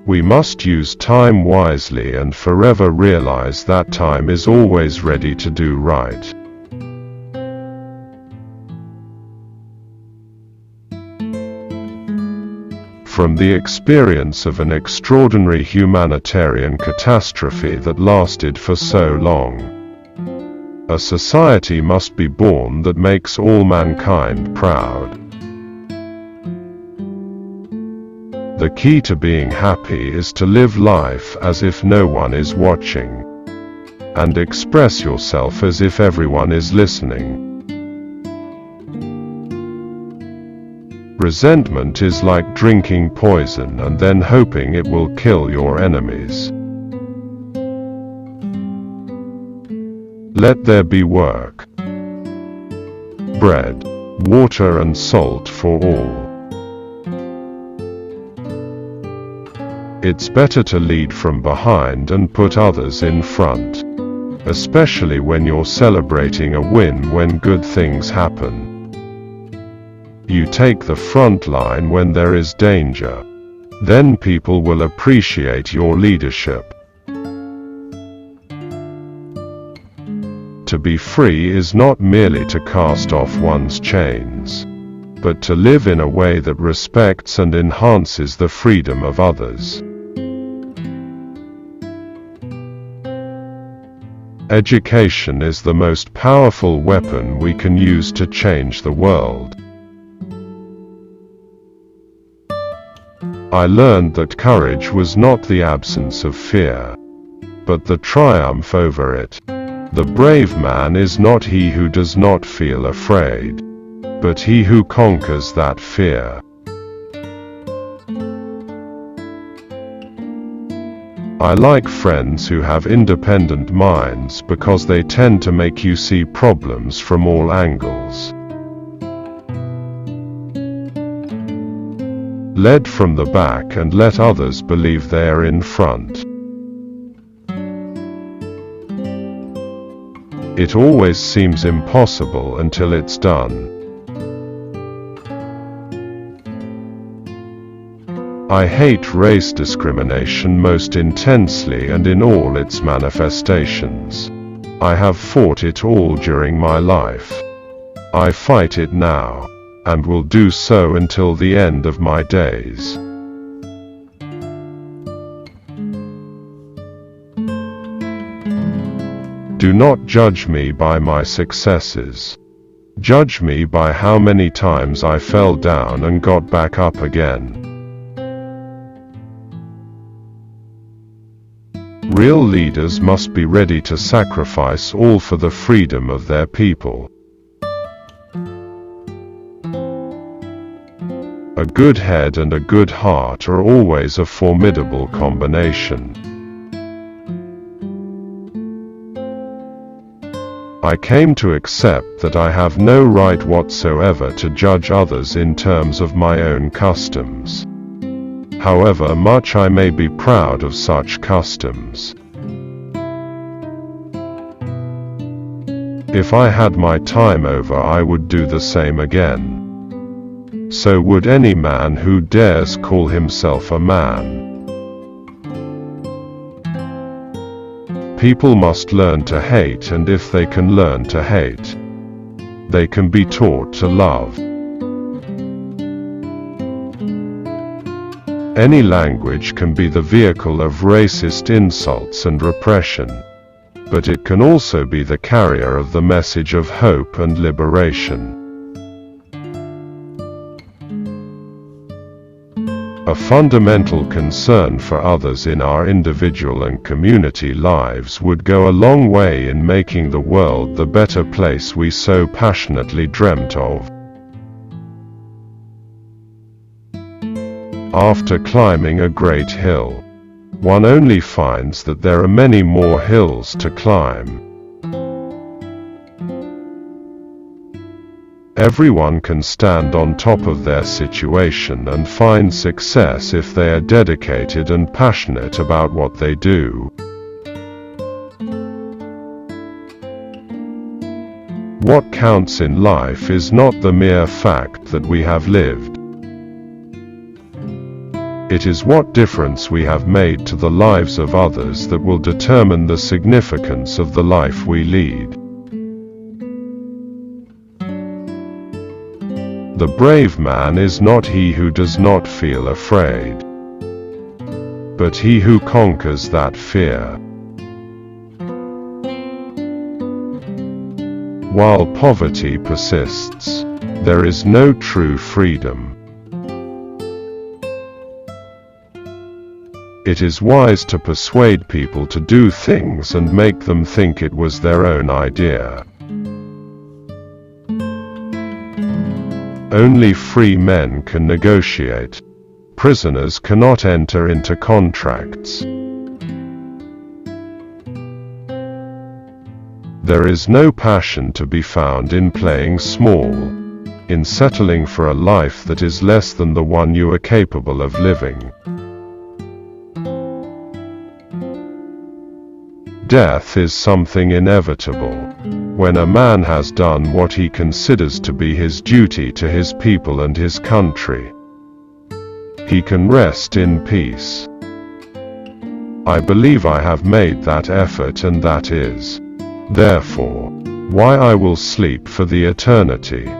We must use time wisely and forever realize that time is always ready to do right. From the experience of an extraordinary humanitarian catastrophe that lasted for so long, a society must be born that makes all mankind proud. The key to being happy is to live life as if no one is watching, and express yourself as if everyone is listening. Resentment is like drinking poison and then hoping it will kill your enemies. Let there be work, bread, water and salt for all. It's better to lead from behind and put others in front, especially when you're celebrating a win when good things happen. You take the front line when there is danger. Then people will appreciate your leadership. To be free is not merely to cast off one's chains, but to live in a way that respects and enhances the freedom of others. Education is the most powerful weapon we can use to change the world. I learned that courage was not the absence of fear, but the triumph over it. The brave man is not he who does not feel afraid, but he who conquers that fear. I like friends who have independent minds because they tend to make you see problems from all angles. Lead from the back and let others believe they are in front. It always seems impossible until it's done. I hate race discrimination most intensely and in all its manifestations. I have fought it all during my life. I fight it now, and will do so until the end of my days. Do not judge me by my successes. Judge me by how many times I fell down and got back up again. Real leaders must be ready to sacrifice all for the freedom of their people. A good head and a good heart are always a formidable combination. I came to accept that I have no right whatsoever to judge others in terms of my own customs, however much I may be proud of such customs. If I had my time over, I would do the same again. So would any man who dares call himself a man. People must learn to hate, and if they can learn to hate, they can be taught to love. Any language can be the vehicle of racist insults and repression, but it can also be the carrier of the message of hope and liberation. A fundamental concern for others in our individual and community lives would go a long way in making the world the better place we so passionately dreamt of. After climbing a great hill, one only finds that there are many more hills to climb. Everyone can stand on top of their situation and find success if they are dedicated and passionate about what they do. What counts in life is not the mere fact that we have lived. It is what difference we have made to the lives of others that will determine the significance of the life we lead. The brave man is not he who does not feel afraid, but he who conquers that fear. While poverty persists, there is no true freedom. It is wise to persuade people to do things and make them think it was their own idea. Only free men can negotiate. Prisoners cannot enter into contracts. There is no passion to be found in playing small, in settling for a life that is less than the one you are capable of living. Death is something inevitable. When a man has done what he considers to be his duty to his people and his country, he can rest in peace. I believe I have made that effort, and that is, therefore, why I will sleep for the eternity.